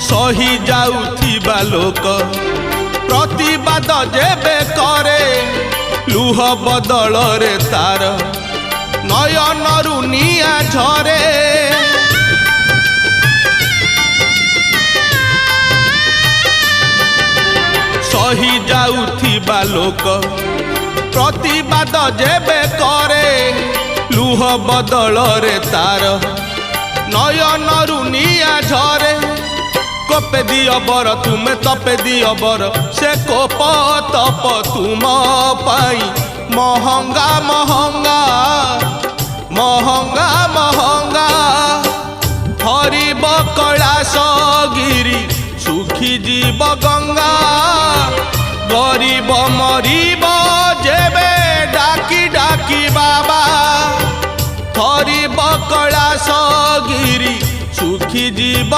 सही जाउथिबा लोक प्रतिवाद जेबे करे लुह बदल रे तार नयनरु निया झरे सही जाउथिबा लोक प्रतिवाद जेबे करे लुह बदल रे तार नयनरु निया झरे कोपे दियो बर तुमे तपे दियो बर से कोप तप तुम पाई महंगा महंगा महंगा महंगा हरिब कैलाश गिरी सुखी जीव गंगा गरीब मरीब जेबे डाकी डाकी बाबा हरिब कैलाश गिरी सुखी जीव